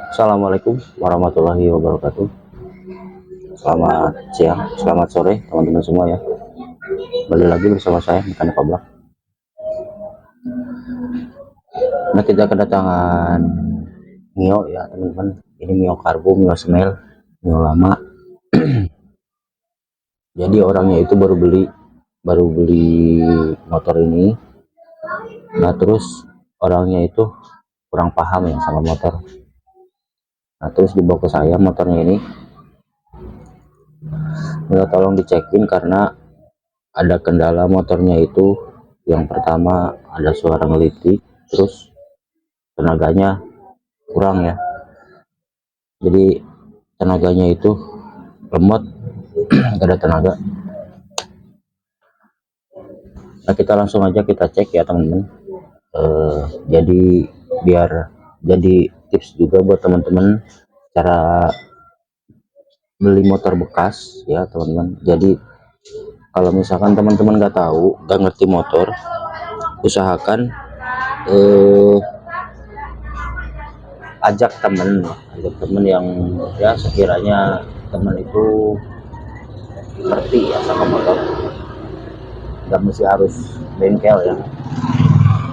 Assalamualaikum warahmatullahi wabarakatuh. Selamat siang, selamat sore teman-teman semua ya. Kembali lagi bersama saya Mekanik Oblak. Nah, kita kedatangan Mio ya teman-teman. Ini Mio Karbo, Mio Smell, Mio lama. Jadi orangnya itu baru beli motor ini. Nah, terus orangnya itu kurang paham ya sama motor. Nah, terus dibawa ke saya motornya ini. Minta tolong dicekin karena ada kendala motornya itu. Yang pertama ada suara ngelitik, terus tenaganya kurang ya, jadi tenaganya itu lemot. Gak ada tenaga. Nah, kita langsung aja kita cek ya teman-teman. Jadi biar jadi tips juga buat teman-teman cara beli motor bekas ya teman-teman. Jadi kalau misalkan teman-teman nggak tahu, nggak ngerti motor, usahakan ajak temen yang ya sekiranya temen itu ngerti ya sama motor. Nggak mesti harus bengkel ya,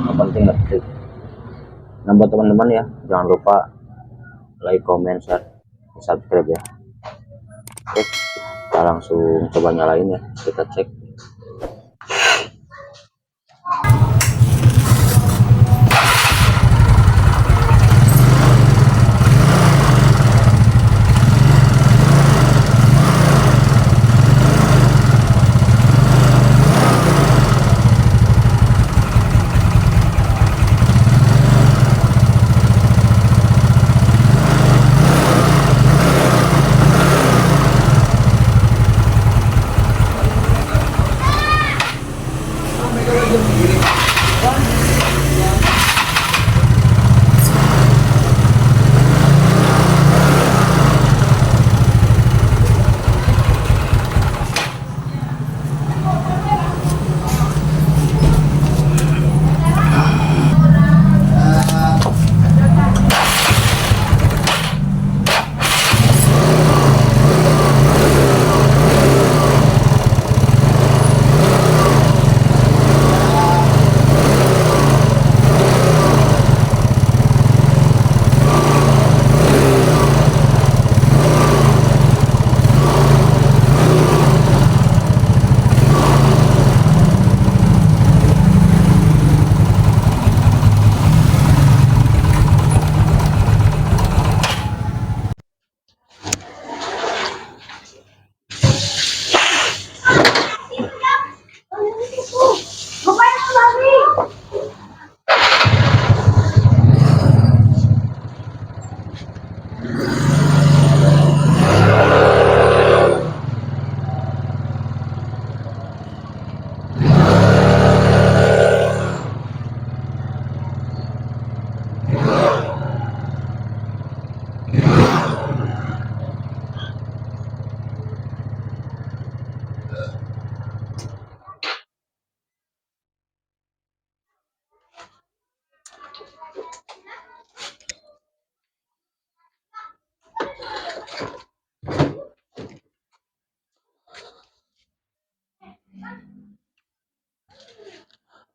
yang penting ngerti. Nah, buat teman-teman ya, jangan lupa like, comment, share, subscribe ya. Oke, kita langsung coba nyalain ya, kita cek.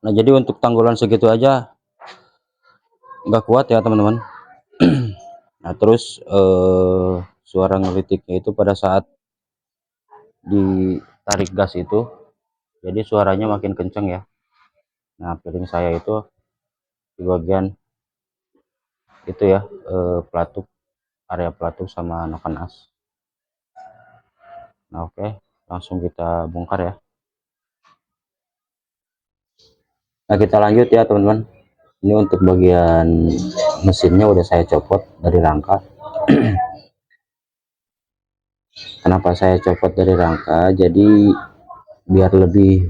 Nah, jadi untuk tanggulan segitu aja nggak kuat ya teman-teman. Nah, terus suara ngelitiknya itu pada saat ditarik gas itu, jadi suaranya makin kenceng ya. Nah, piring saya itu di bagian itu ya, pelatuk, area pelatuk sama noken as. Nah, oke, langsung kita bongkar ya. Nah, kita lanjut ya teman-teman. Ini untuk bagian mesinnya udah saya copot dari rangka. Kenapa saya copot dari rangka? Jadi biar lebih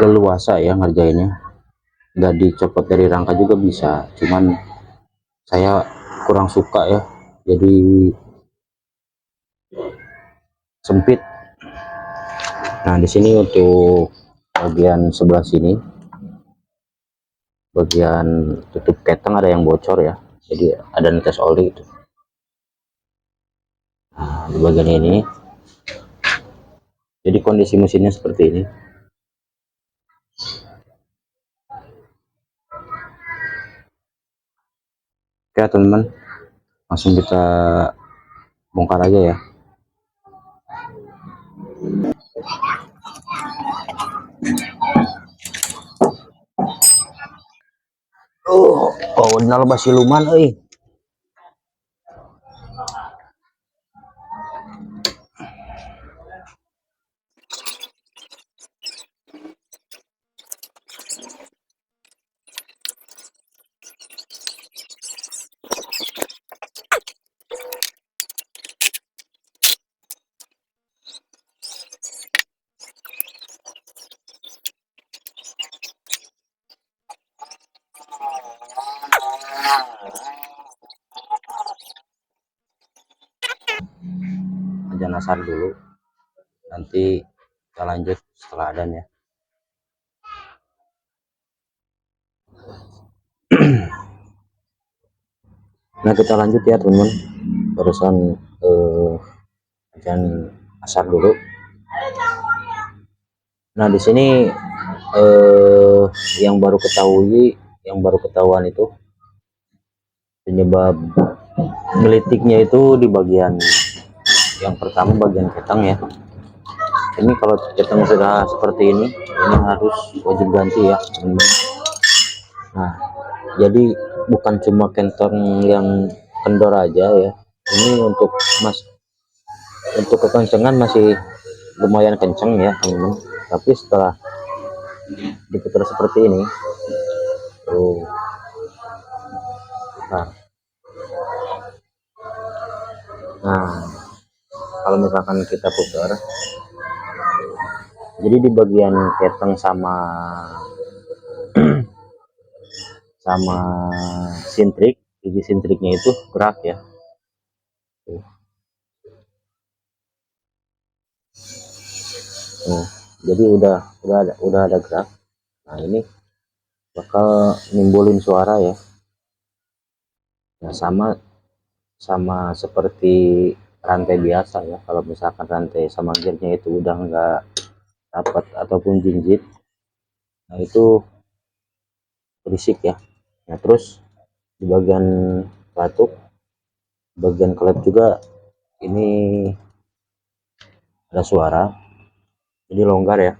leluasa ya ngerjainnya. Nggak dicopot dari rangka juga bisa, cuman saya kurang suka ya, jadi sempit. Nah, di sini untuk bagian sebelah sini, bagian tutup keteng ada yang bocor ya, jadi ada netes oli itu. Nah, di bagian ini jadi kondisi mesinnya seperti ini. Oke teman-teman, langsung kita bongkar aja ya. Oh benar basi luman euy. Aja nasar dulu, nanti kita lanjut setelah adan ya. Nah kita lanjut ya teman-teman, barusan ajan asar dulu. Nah di sini yang baru ketahuan itu penyebab melitiknya itu di bagian yang pertama, bagian ketang ya. Ini kalau ketang sudah seperti ini harus wajib ganti ya teman-teman. Nah jadi bukan cuma ketang yang kendor aja ya, ini untuk kekencengan masih lumayan kenceng ya teman-teman, tapi setelah diputar seperti ini tuh, nah kalau misalkan kita putar, jadi di bagian keteng sama sama sintrik, gigi sintriknya itu gerak ya. Tuh. Nah, jadi udah ada gerak. Nah ini bakal nimbulin suara ya. Nah sama seperti rantai biasa ya, kalau misalkan rantai sama gearnya itu udah nggak rapat ataupun jinjit, nah itu berisik ya. Nah terus di bagian pelatuk, bagian klep juga ini ada suara, jadi longgar ya,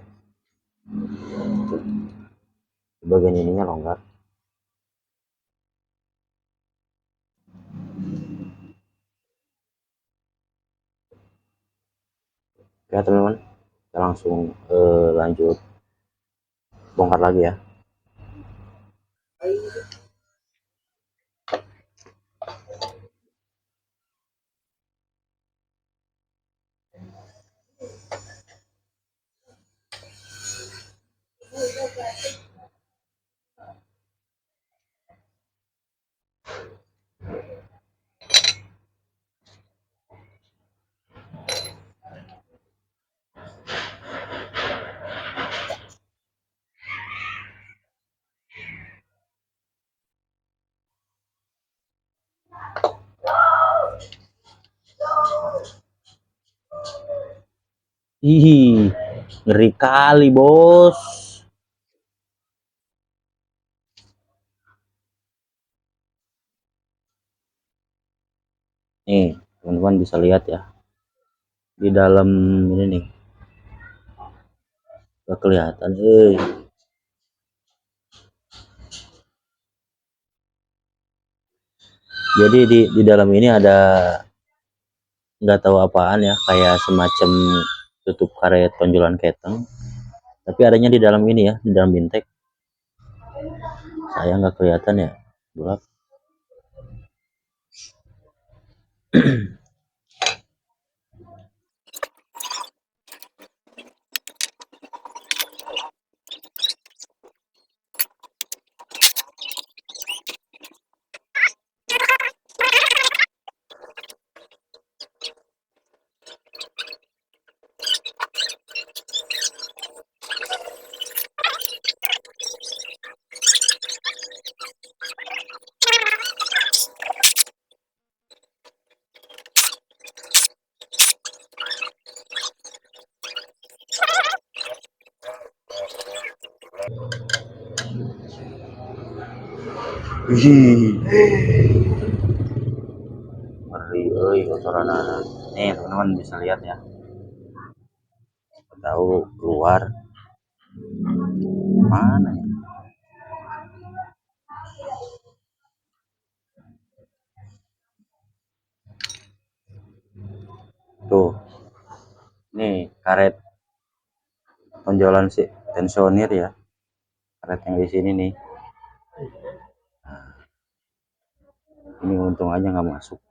di bagian ininya longgar. Ya teman-teman, kita langsung lanjut bongkar lagi ya. Ih, ngeri kali bos. Nih teman-teman bisa lihat ya, di dalam ini nih gak kelihatan. Jadi di dalam ini ada, nggak tahu apaan ya, kayak semacam tutup karet penjualan keteng, tapi adanya di dalam ini ya, di dalam bintek. Saya nggak kelihatan ya, gelap. Wih, ngeri euy kotoran anak. Nih, teman-teman bisa lihat ya. Tahu keluar mana ya? Tuh, nih karet penjualan si tensionir ya. Karet yang di sini nih. Ini untung aja nggak masuk.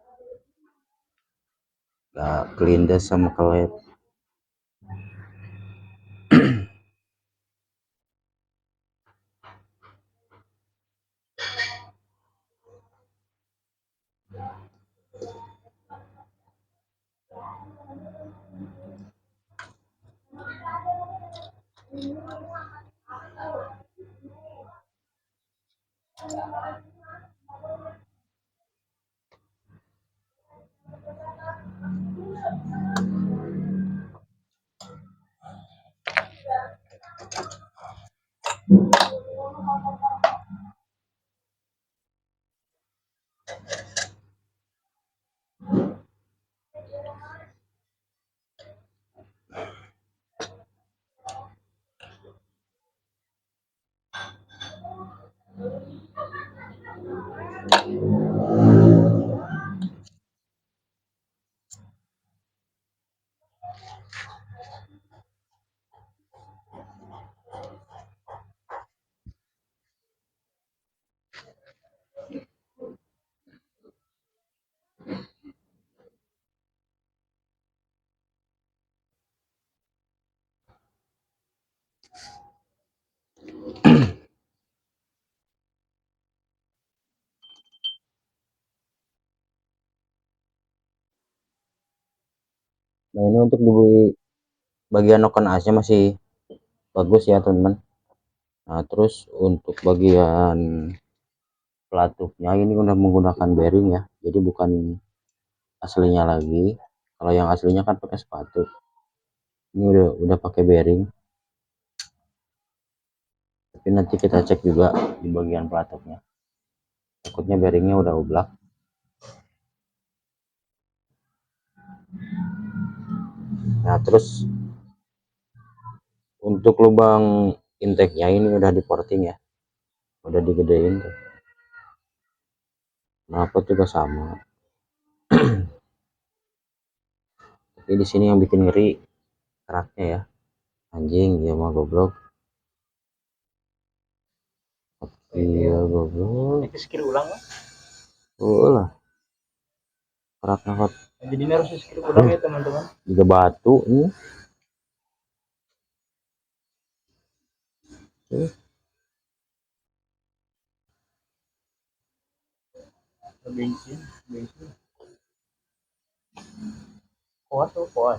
Nggak kelindas sama kelep. Nah ini untuk di bagian noken asnya masih bagus ya teman-teman. Nah terus untuk bagian pelatupnya ini udah menggunakan bearing ya, jadi bukan aslinya lagi. Kalau yang aslinya kan pakai sepatu, ini udah pakai bearing. Tapi nanti kita cek juga di bagian pelatupnya, takutnya bearingnya udah oblak. Nah terus untuk lubang intake-nya ini udah di porting ya, udah digedein tuh. Knalpot juga sama. Tapi di sini yang bikin ngeri keraknya ya, anjing dia mah goblok. Iya goblok. Skill ulang lah. Oh lah. Keraknya hot. Jadi ini harus skill ulang ya teman-teman. Juga batu nih. Bensin. Kuat tuh kuat.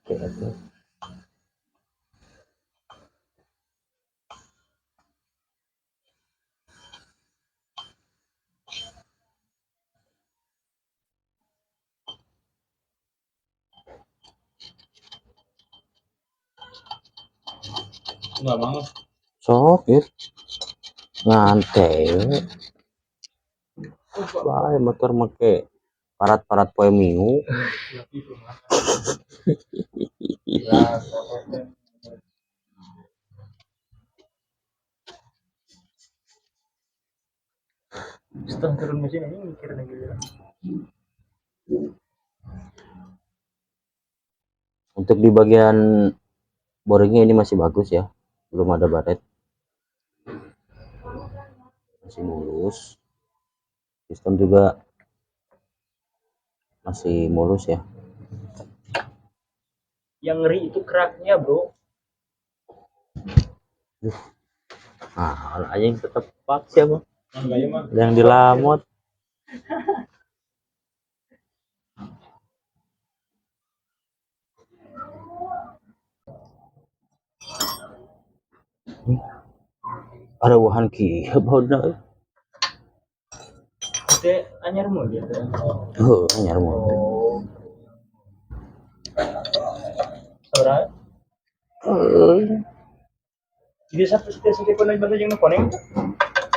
Kayak itu. Enggak banget. Sok ya. Ngantai. Bae motor make parat-parat poe minggu. Setelah turun mesin ini mikir lagi. Untuk di bagian boringnya ini masih bagus ya, belum ada baret, masih mulus. Sistem juga masih mulus ya. Yang ngeri itu keraknya bro. Nah aja yang tetap paksa bang, Enggaknya mah. yang dilamot. Ada wahan ki bauna. Itu anyar mau gitu. Anyar mau. Oh. Saudara. Jadi setiap konon bahasa yang koneng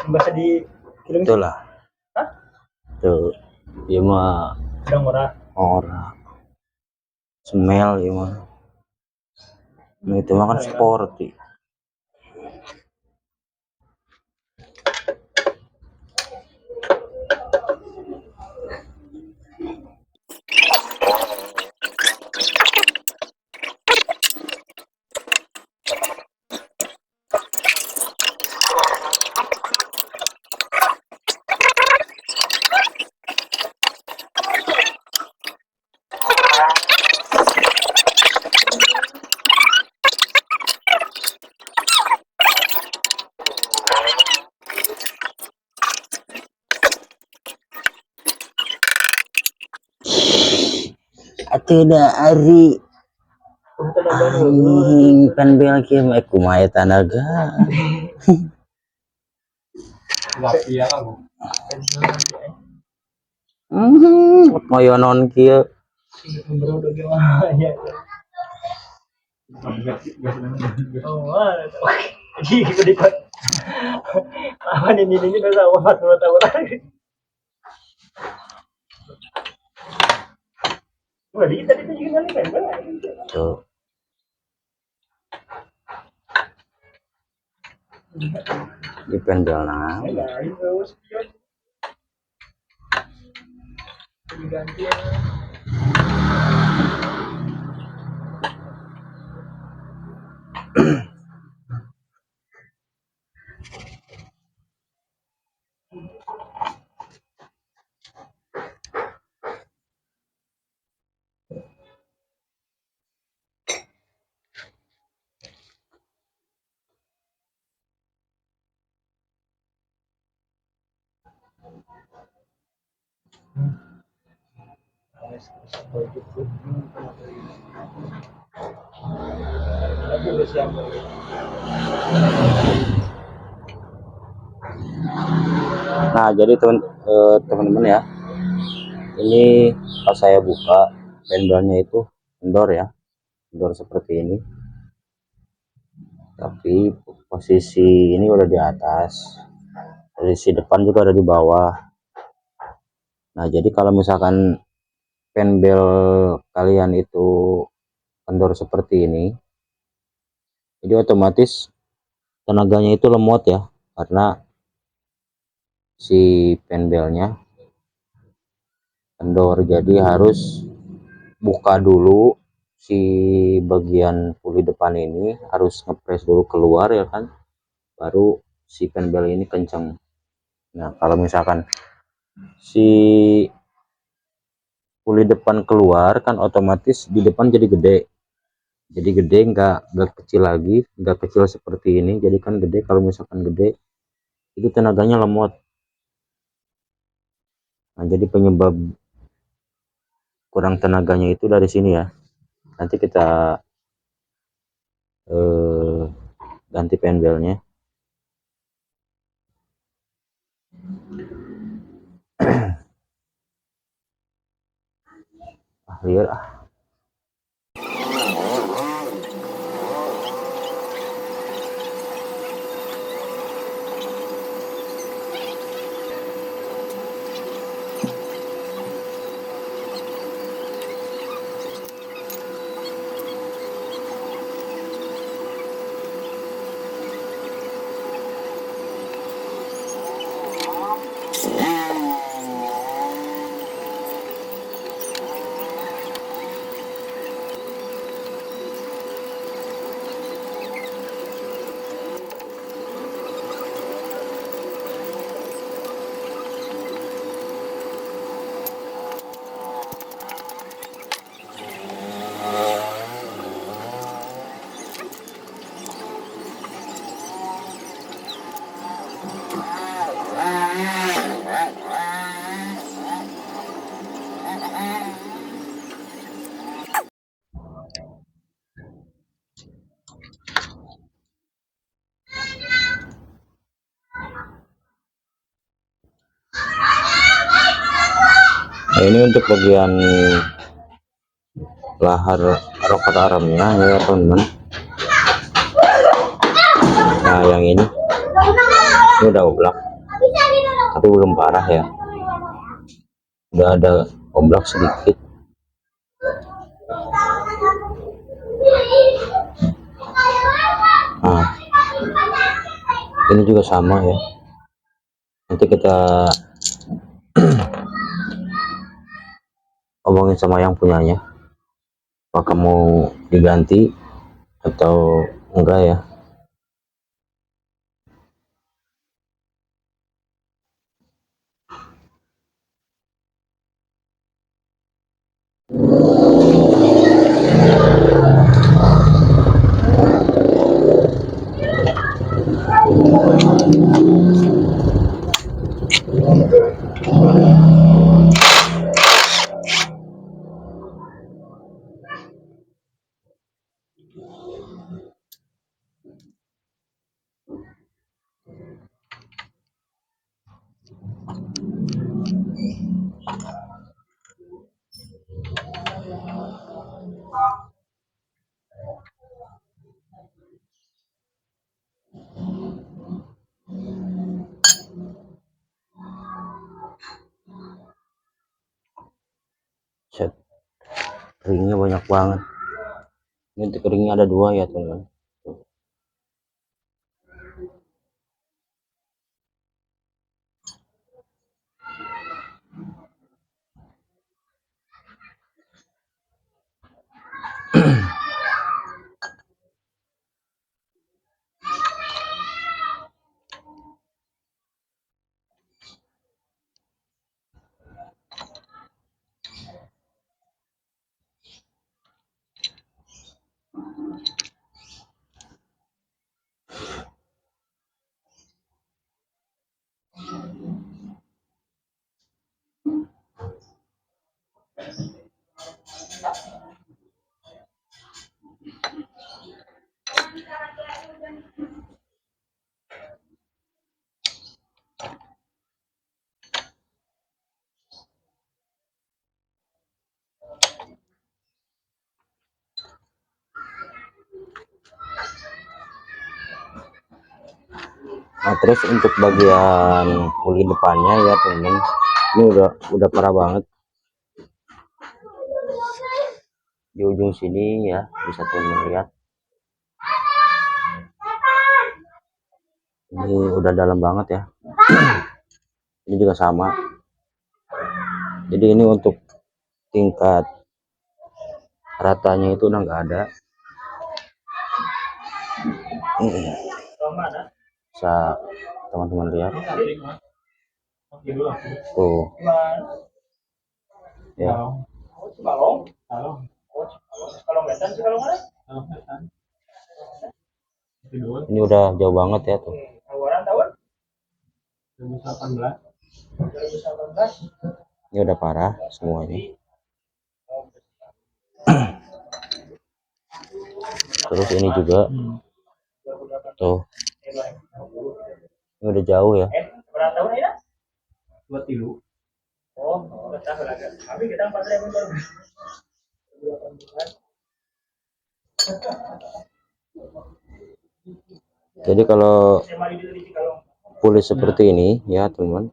bahasa di film itu. Itulah. Hah? Tuh. Ieu mah Sedang ora. Smell ieu mah. Nah, itu mah kan sporty. Tidak ari anjing penbel kieu mah kumaha tanaga. Enggak iya kamu. Moyonon kieu. Bro udah gimana ya. Oh, jadi ikut apa ini udah sama 4 tahun lagi. Wah, di tadi tuh juga kali kan. Tuh. Di penbel nah. Nah, jadi teman-teman ya, ini pas saya buka penbelnya itu kendor ya, kendor seperti ini. Tapi posisi ini udah di atas, posisi depan juga ada di bawah. Nah, jadi kalau misalkan penbel kalian itu kendor seperti ini, jadi otomatis tenaganya itu lemot ya, karena si penbelnya kendor. Jadi harus buka dulu si bagian puli depan ini, harus ngepres dulu keluar ya kan, baru si penbel ini kenceng. Nah, kalau misalkan si puli depan keluar kan otomatis di depan jadi gede, nggak kecil lagi, nggak kecil seperti ini, jadi kan gede. Kalau misalkan gede itu tenaganya lemot. Nah, jadi penyebab kurang tenaganya itu dari sini ya. Nanti kita ganti penbelnya. Lihat nah, ini untuk bagian lahar rokat armnya ya teman-teman. Nah, yang ini udah oblak, tapi belum parah ya, udah ada oblak sedikit. Nah, ini juga sama ya, nanti kita omongin sama yang punyanya apakah mau diganti atau enggak ya. Set, keringnya banyak banget. Ini keringnya ada 2 ya teman. Nah, terus untuk bagian uli depannya ya teman, ini udah parah banget di ujung sini ya, bisa teman lihat ini udah dalam banget ya. Ini juga sama, jadi ini untuk tingkat ratanya itu udah nggak ada. Bisa teman-teman lihat tuh ya, ini udah jauh banget ya tuh, ini udah parah semuanya. Terus ini juga tuh, ini udah jauh ya. Jadi kalau pulih seperti ini ya teman,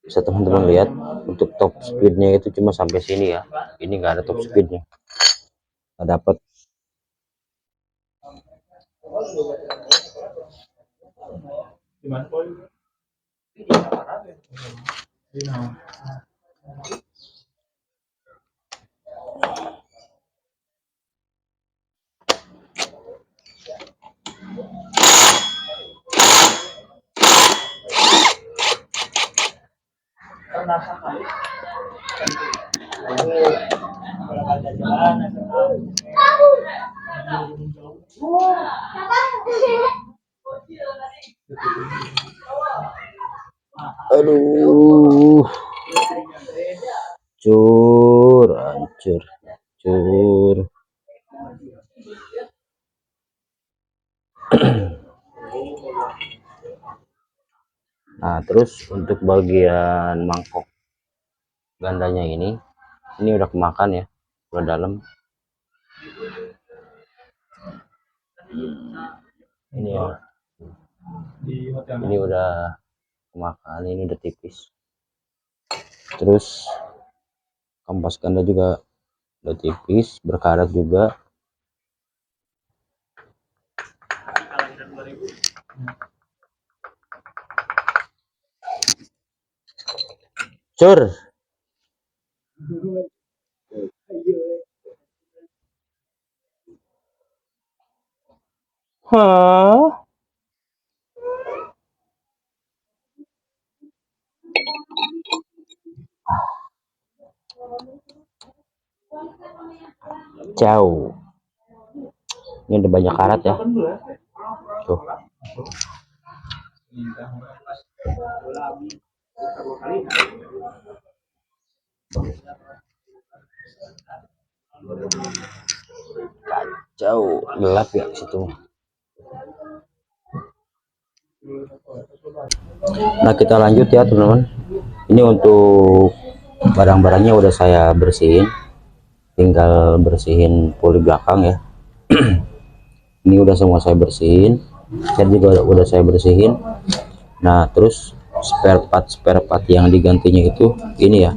bisa teman-teman lihat untuk top speednya itu cuma sampai sini ya, ini enggak ada top speednya, nggak dapat. Aduh, hancur cur. Nah, terus untuk bagian mangkok gandanya ini udah kemakan ya, udah dalam. Ini ya, di hotel. Ini udah makan, ini udah tipis. Terus kampas ganda juga udah tipis, berkarat juga. Cur. Hah? Jauh. Ini udah banyak karat ya. Tuh. Jauh, gelap ya situ. Nah, kita lanjut ya teman-teman. Ini untuk barang-barangnya udah saya bersihin, tinggal bersihin poli belakang ya. Ini udah semua saya bersihin, saya juga udah saya bersihin. Nah, terus spare part yang digantinya itu ini ya,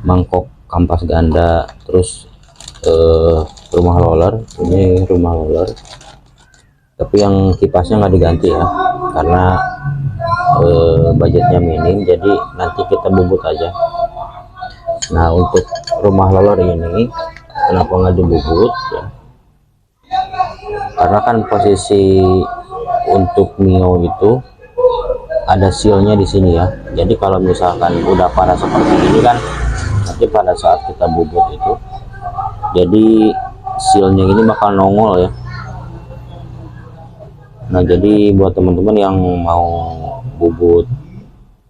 mangkok kampas ganda, terus rumah roller. Ini rumah roller, tapi yang kipasnya nggak diganti ya, karena budgetnya minim, jadi nanti kita bubut aja. Nah, untuk rumah roller ini kenapa nggak dibubut ya, karena kan posisi untuk Mio itu ada sealnya di sini ya. Jadi kalau misalkan udah panas seperti ini kan, nanti pada saat kita bubut itu, jadi sealnya ini bakal nongol ya. Nah, jadi buat teman-teman yang mau bubut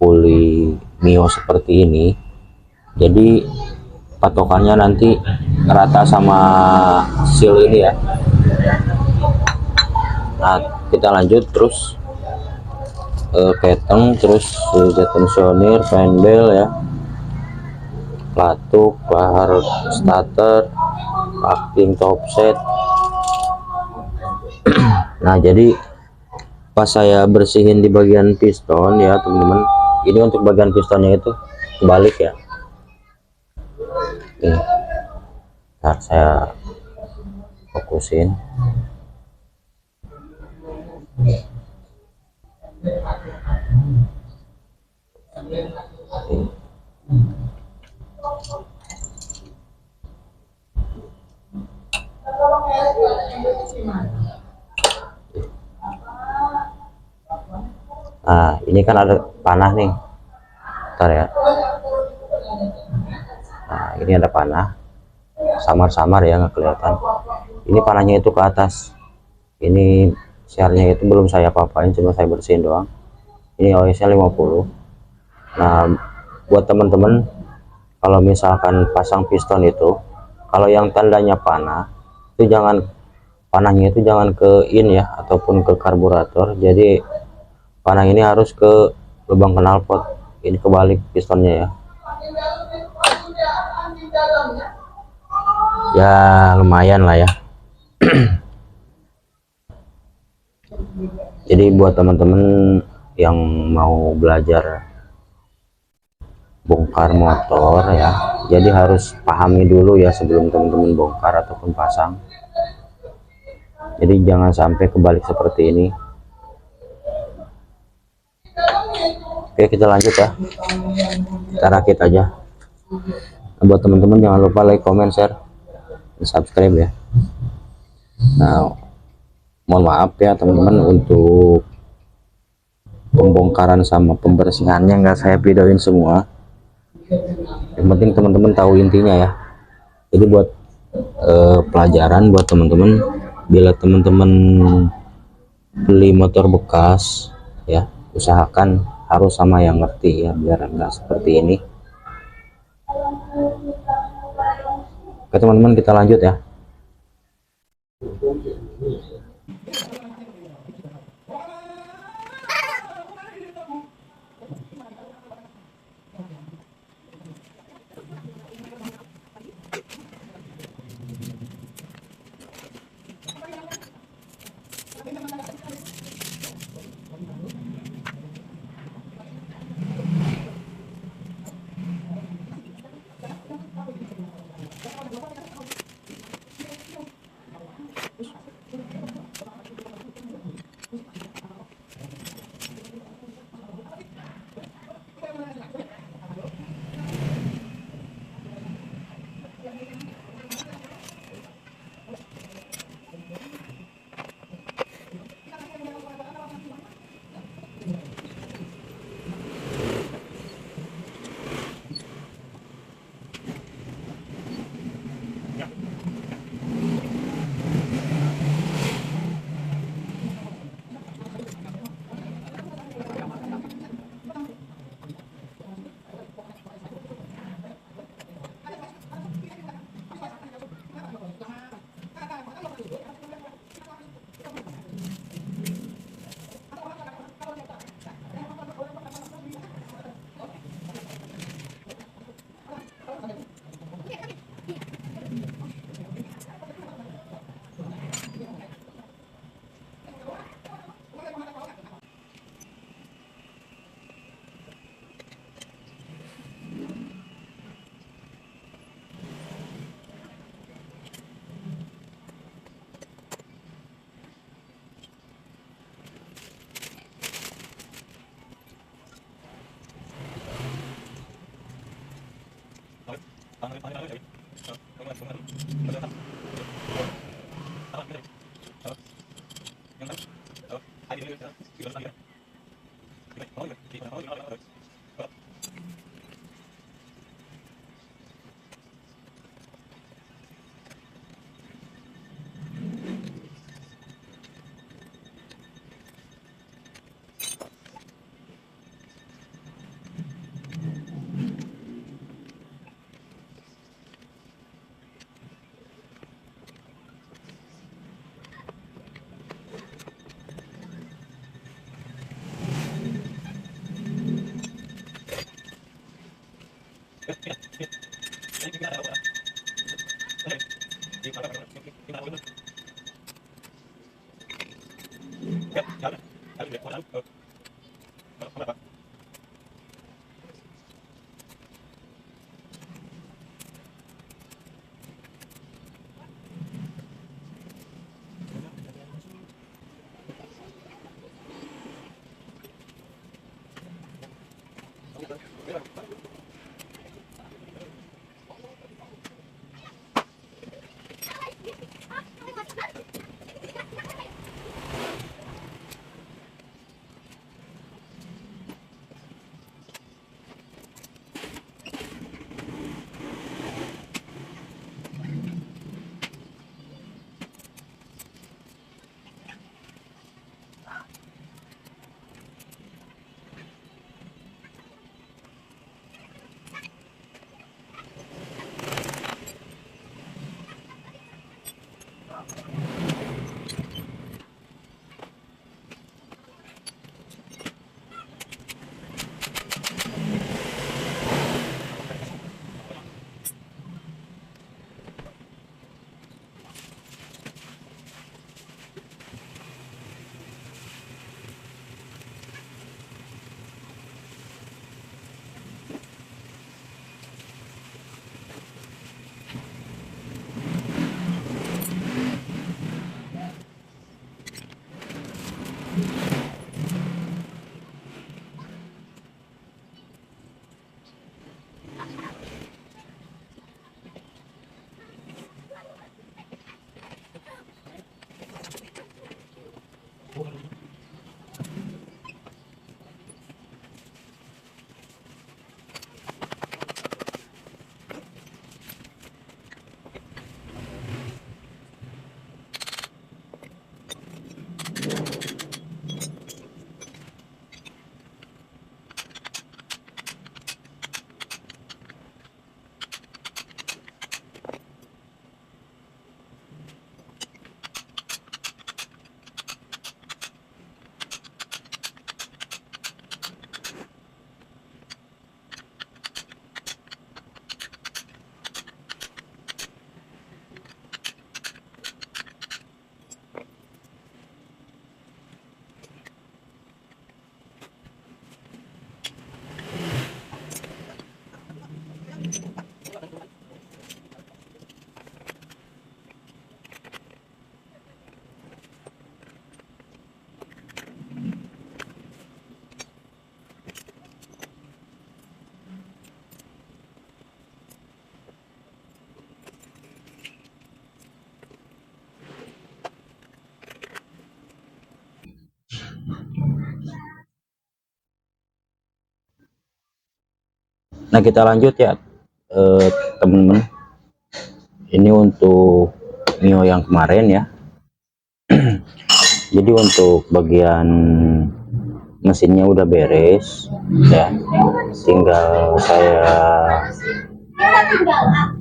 poli Mio seperti ini, jadi patokannya nanti rata sama seal ini ya. Nah, kita lanjut terus keteng, terus detensioner, fanbel ya, pelatuk, bahar starter, packing, topset. Nah, jadi pas saya bersihin di bagian piston ya teman-teman, ini untuk bagian pistonnya itu kebalik ya. Ini, nah, saya fokusin. Nah, ini kan ada panah nih, ntar ya. Nah, ini ada panah, samar-samar ya, nggak kelihatan. Ini panahnya itu ke atas. Ini share-nya itu belum saya apa-apain, cuma saya bersihin doang. Ini OS-nya 50. Nah, buat teman-teman kalau misalkan pasang piston itu, kalau yang tandanya panah itu panahnya itu jangan ke in ya, ataupun ke karburator. Jadi panah ini harus ke lubang knalpot. Ini kebalik pistonnya ya. Ya lumayan lah ya. Jadi buat teman-teman yang mau belajar bongkar motor ya, jadi harus pahami dulu ya sebelum teman-teman bongkar ataupun pasang. Jadi jangan sampai kebalik seperti ini. Oke, kita lanjut ya, kita rakit aja. Nah, buat teman-teman jangan lupa like, comment, share, dan subscribe ya. Nah, mohon maaf ya teman-teman untuk pembongkaran sama pembersihannya nggak saya videoin semua. Yang penting teman-teman tahu intinya ya. Jadi buat pelajaran buat teman-teman, bila teman-teman beli motor bekas ya, usahakan harus sama yang ngerti ya, biar enggak seperti ini. Oke teman-teman, kita lanjut ya. Nah, kita lanjut ya, teman-teman. Ini untuk Mio yang kemarin ya. Jadi untuk bagian mesinnya udah beres ya, tinggal saya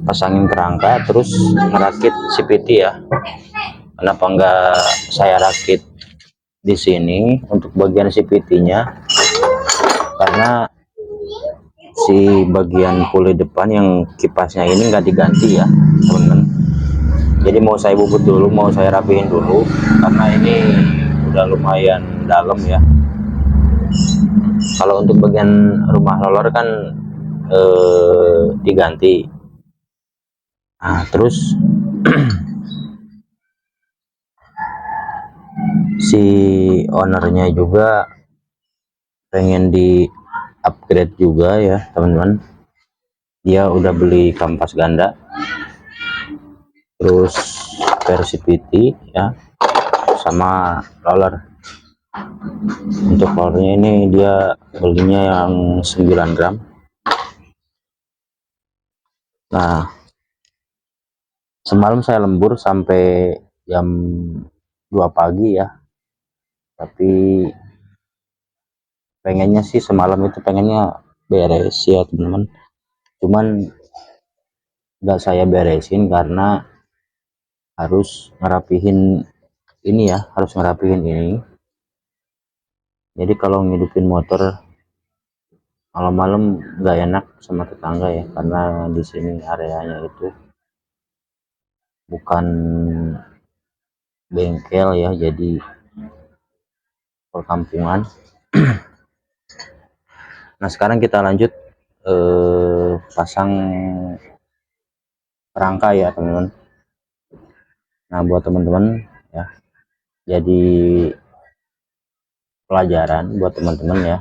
pasangin kerangka terus merakit CVT ya. Kenapa enggak saya rakit di sini untuk bagian CVT-nya? Karena si bagian puli depan yang kipasnya ini nggak diganti ya, teman-teman. Jadi mau saya bubut dulu, mau saya rapihin dulu karena ini udah lumayan dalam ya. Kalau untuk bagian rumah roller kan diganti. Nah, terus si ownernya juga pengen di upgrade juga ya, teman-teman. dia udah beli kampas ganda, terus versi PT ya, sama roller. Untuk rollernya ini dia belinya yang 9 gram. Nah, semalam saya lembur sampai jam 2 pagi ya, tapi pengennya sih semalam itu pengennya beres ya teman-teman, cuman nggak saya beresin karena harus ngerapihin ini ya, harus ngerapihin ini. Jadi kalau ngidupin motor malam-malam nggak enak sama tetangga ya, karena di sini areanya itu bukan bengkel ya, jadi perkampungan. Nah sekarang kita lanjut pasang kerangka ya teman-teman. Nah buat teman-teman ya, jadi pelajaran buat teman-teman ya.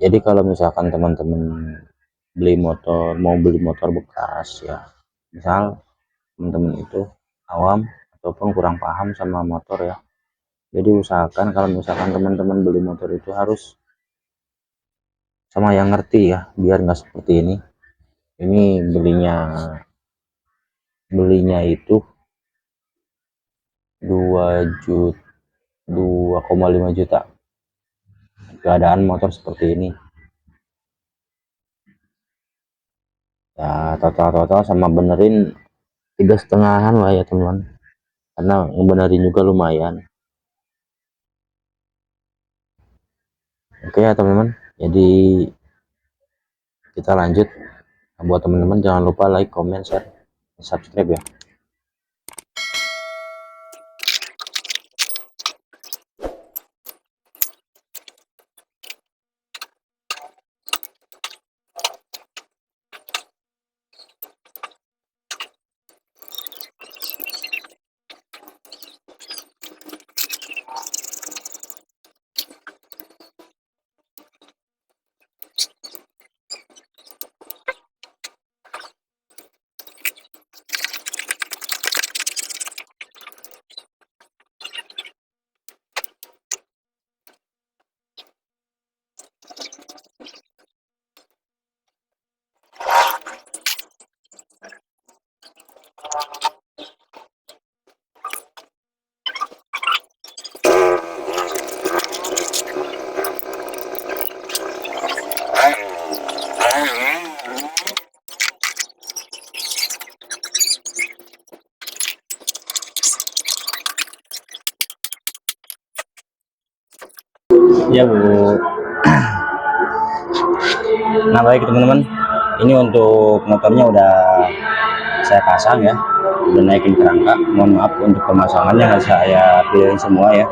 Jadi kalau misalkan teman-teman mau beli motor bekas ya, misal teman-teman itu awam ataupun kurang paham sama motor ya, jadi usahakan kalau misalkan teman-teman beli motor itu harus sama yang ngerti ya, biar nggak seperti ini. Ini belinya itu 2,5 juta, keadaan motor seperti ini ya. Total sama benerin 3,5-an lah ya teman-teman, karena ngebenerin juga lumayan. Oke ya teman-teman, jadi kita lanjut. Nah, buat teman-teman jangan lupa like, comment, share, subscribe ya. Ya Bu. Nah baik teman-teman, ini untuk motornya udah saya pasang ya, udah naikin kerangka. Mohon maaf untuk pemasangannya nggak saya videoin semua ya,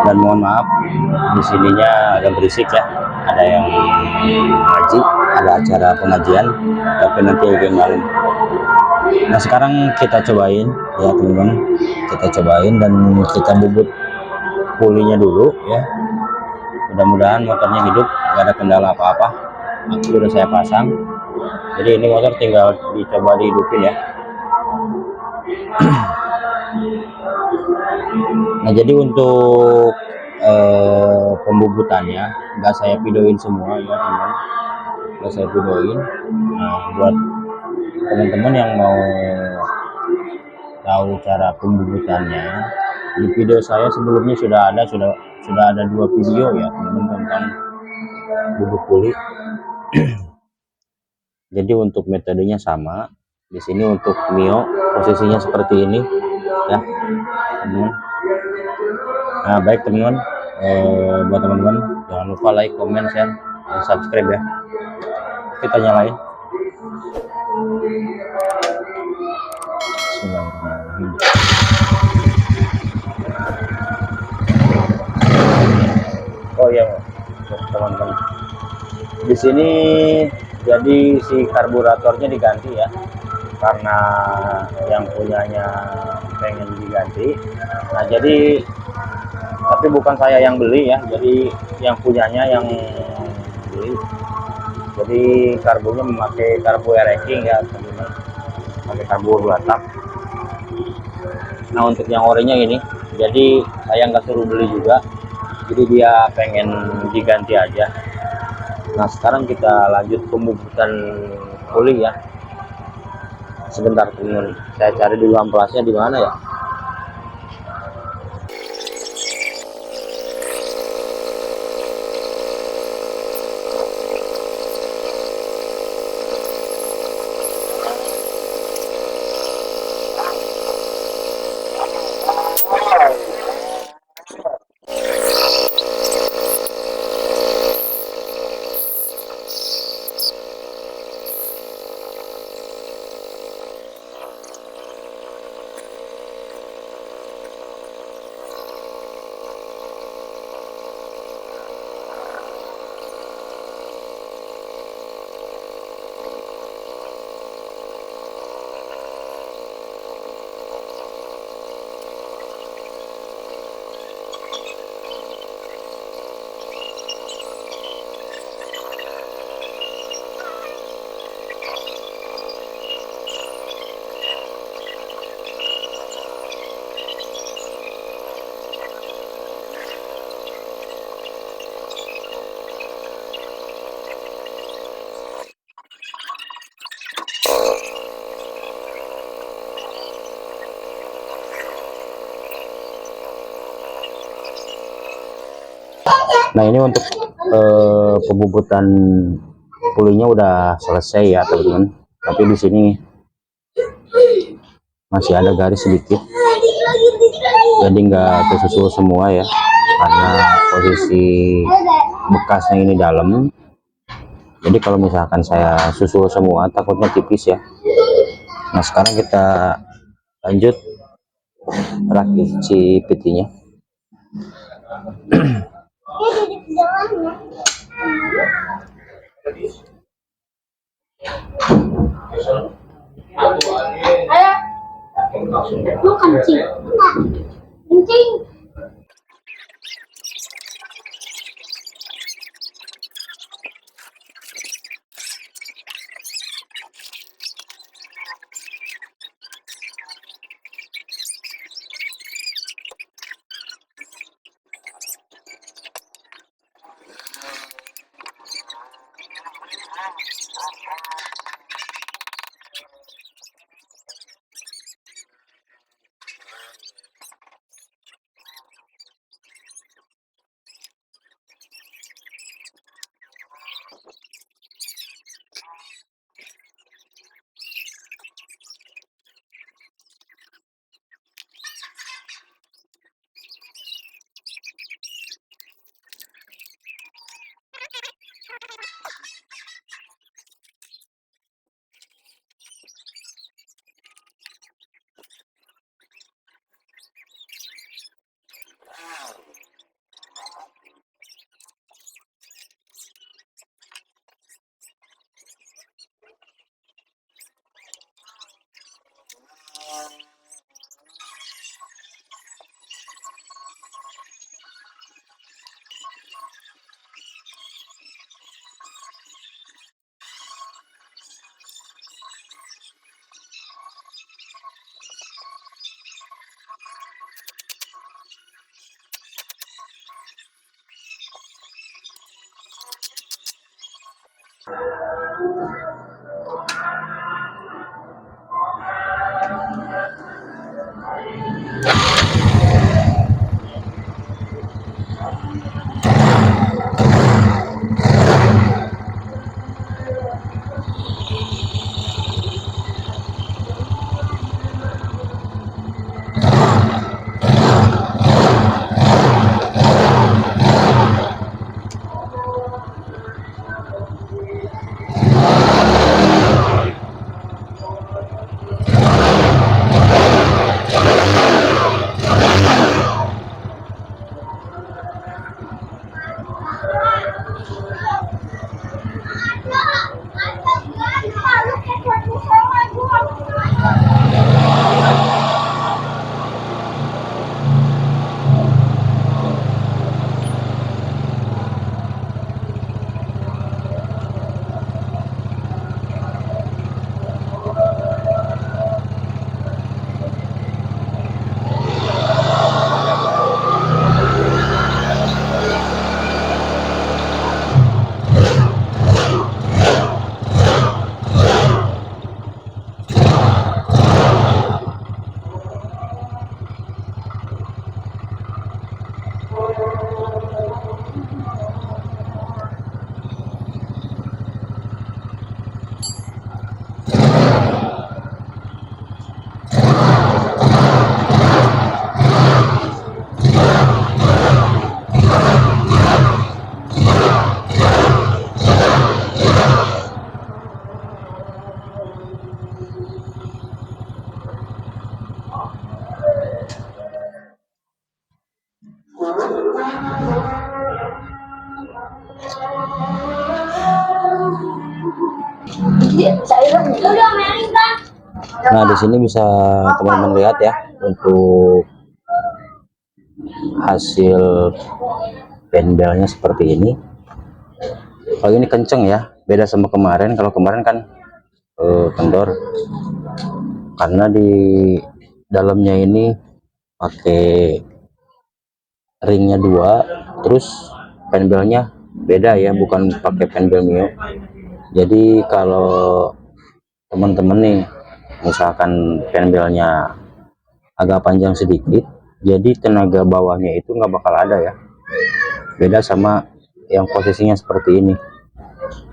dan mohon maaf di sininya agak berisik ya, ada yang ngaji, ada acara pengajian, tapi nanti agak malam. Nah sekarang kita cobain ya teman-teman, kita cobain dan kita bubut pulinya dulu ya. Mudah-mudahan motornya hidup, gak ada kendala apa-apa. Aku udah saya pasang, jadi ini motor tinggal dicoba dihidupin ya. Nah jadi untuk pembubutannya nggak saya videoin semua ya teman, nggak saya videoin. Nah buat teman-teman yang mau tahu cara pembubutannya, di video saya sebelumnya sudah ada 2 video ya teman-teman tentang bubut puli. Jadi untuk metodenya sama. Di sini untuk Mio posisinya seperti ini ya teman-teman. Nah baik teman-teman, buat teman-teman jangan lupa like, comment, share, dan subscribe ya. Kita nyalain. Bismillahirrahmanirrahim. Oh iya teman-teman, di sini jadi si karburatornya diganti ya, karena yang punyanya pengen diganti. Nah jadi tapi bukan saya yang beli ya, jadi yang punyanya yang beli. Jadi karbonya memakai karbo racing ya teman-teman, pakai karbo 2 tak. Nah untuk yang oranye ini, jadi saya nggak suruh beli juga, jadi dia pengen diganti aja. Nah sekarang kita lanjut pembubutan puli ya. Sebentar teman, saya cari dulu amplasnya di mana ya. Nah ini untuk pembubutan pulinya udah selesai ya teman-teman, tapi di sini masih ada garis sedikit, jadi nggak kesusul semua ya, karena posisi bekasnya ini dalam. Jadi kalau misalkan saya susul semua takutnya tipis ya. Nah sekarang kita lanjut rakit si PT-nya. Lu kencing. Kencing. Udah main kan? Nah, di sini bisa teman-teman lihat ya untuk hasil pendelnya seperti ini. Kalau ini kenceng ya, beda sama kemarin. Kalau kemarin kan kendor, karena di dalamnya ini pakai ringnya 2, terus pendelnya beda ya, bukan pakai pendel Mio. Jadi kalau teman-teman nih misalkan pendelnya agak panjang sedikit, jadi tenaga bawahnya itu nggak bakal ada ya, beda sama yang posisinya seperti ini.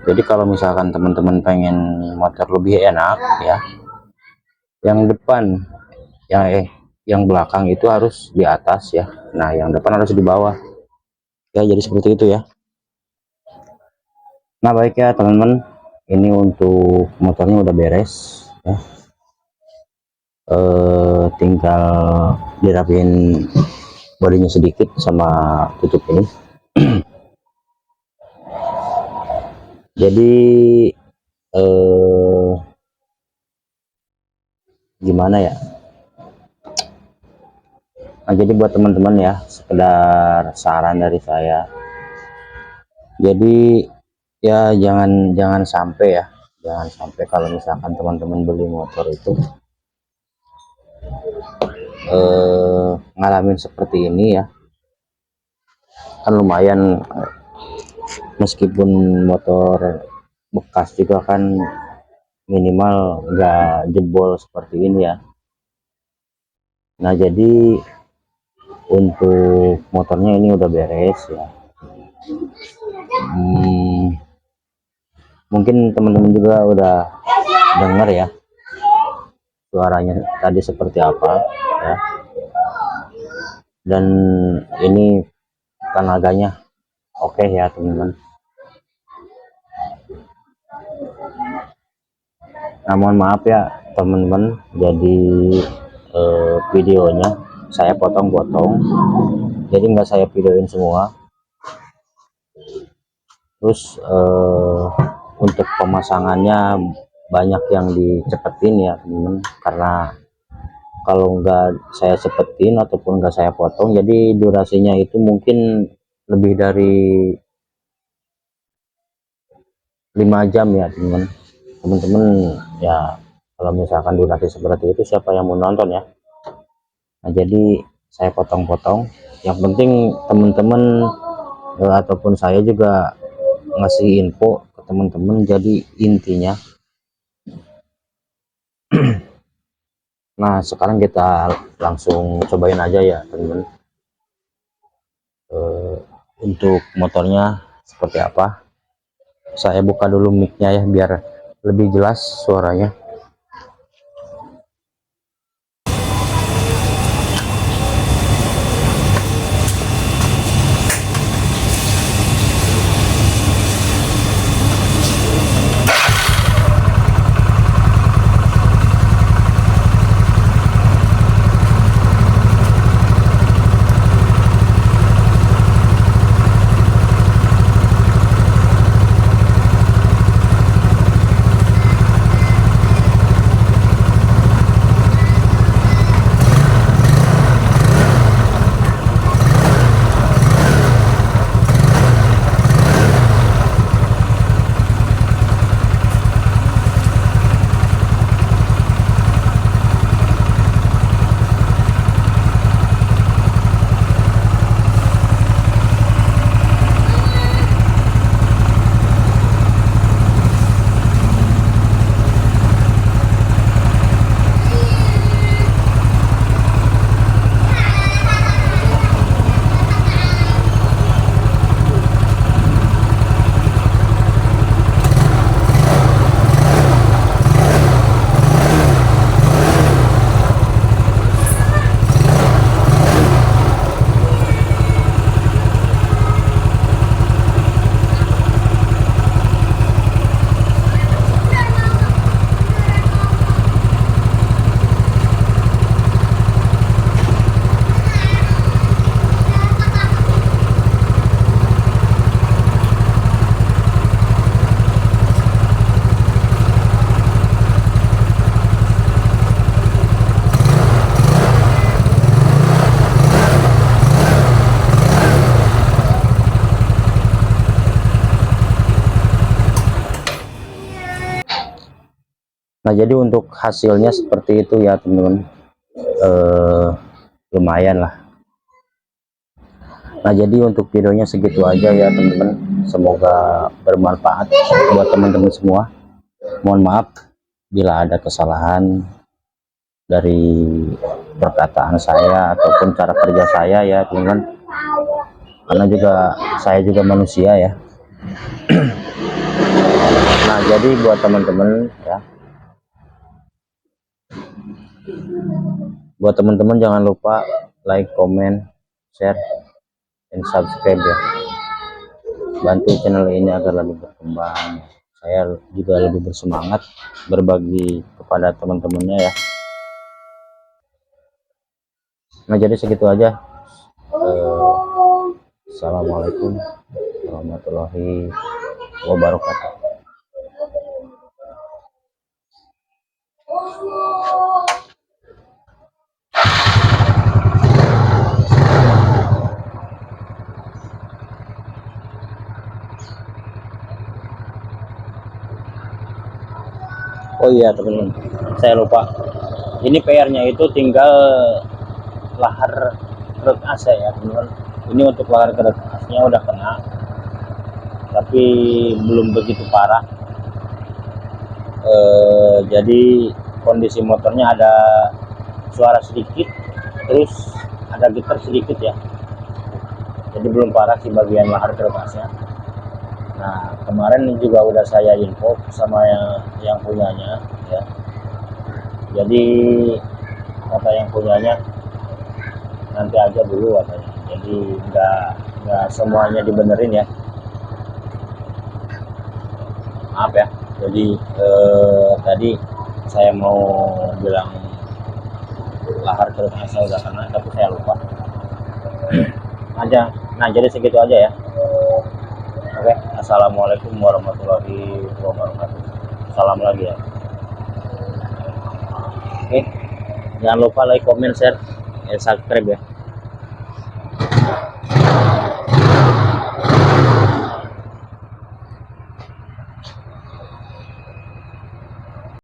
Jadi kalau misalkan teman-teman pengen motor lebih enak ya, yang depan yang belakang itu harus di atas ya, nah yang depan harus di bawah ya, jadi seperti itu ya. Nah baik ya teman-teman, ini untuk motornya udah beres ya, tinggal dirapiin bodinya sedikit sama tutup ini. Jadi gimana ya, nah jadi buat teman-teman ya, sekedar saran dari saya, jadi ya jangan sampai ya, jangan sampai kalau misalkan teman-teman beli motor itu ngalamin seperti ini ya. Kan lumayan, meskipun motor bekas juga kan minimal nggak jebol seperti ini ya. Nah jadi untuk motornya ini udah beres ya. Mungkin teman-teman juga udah dengar ya suaranya tadi seperti apa ya, dan ini tenaganya oke ya teman-teman. Nah mohon maaf ya teman-teman, jadi videonya saya potong-potong, jadi nggak saya videoin semua. Terus untuk pemasangannya banyak yang dicepetin ya teman-teman, karena kalau nggak saya cepetin ataupun nggak saya potong, jadi durasinya itu mungkin lebih dari 5 jam ya teman-teman ya. Kalau misalkan durasi seperti itu, siapa yang mau nonton ya? Nah jadi saya potong-potong, yang penting teman-teman ataupun saya juga ngasih info ke teman-teman, jadi intinya. Nah sekarang kita langsung cobain aja ya teman-teman, untuk motornya seperti apa. Saya buka dulu mic-nya ya biar lebih jelas suaranya. Nah, jadi untuk hasilnya seperti itu ya teman-teman. Lumayan lah. Nah, jadi untuk videonya segitu aja ya teman-teman. Semoga bermanfaat buat teman-teman semua. Mohon maaf bila ada kesalahan dari perkataan saya ataupun cara kerja saya ya teman-teman, karena juga saya juga manusia ya. Nah, jadi buat teman-teman ya, buat teman-teman jangan lupa like, comment, share, dan subscribe ya. Bantu channel ini agar lebih berkembang. Saya juga lebih bersemangat berbagi kepada teman-temannya ya. Nah, jadi segitu aja. Assalamualaikum warahmatullahi wabarakatuh. Oh iya teman-teman, saya lupa. Ini PR-nya itu tinggal lahar kerut AC ya teman-teman. Ini untuk lahar kerut AC-nya udah kena, tapi belum begitu parah. Jadi kondisi motornya ada suara sedikit, terus ada getar sedikit ya. Jadi belum parah sih bagian lahar kerut AC-nya. Nah, kemarin juga udah saya info sama yang punyanya ya. Jadi kata yang punyanya nanti aja dulu katanya. Jadi nggak semuanya dibenerin ya. Maaf ya. Jadi tadi saya mau bilang lahar kerut AC udah kena, tapi saya lupa aja. Nah, jadi segitu aja ya. Oke, assalamualaikum warahmatullahi wabarakatuh. Salam lagi ya. Oke, jangan lupa like, comment, share, dan subscribe ya.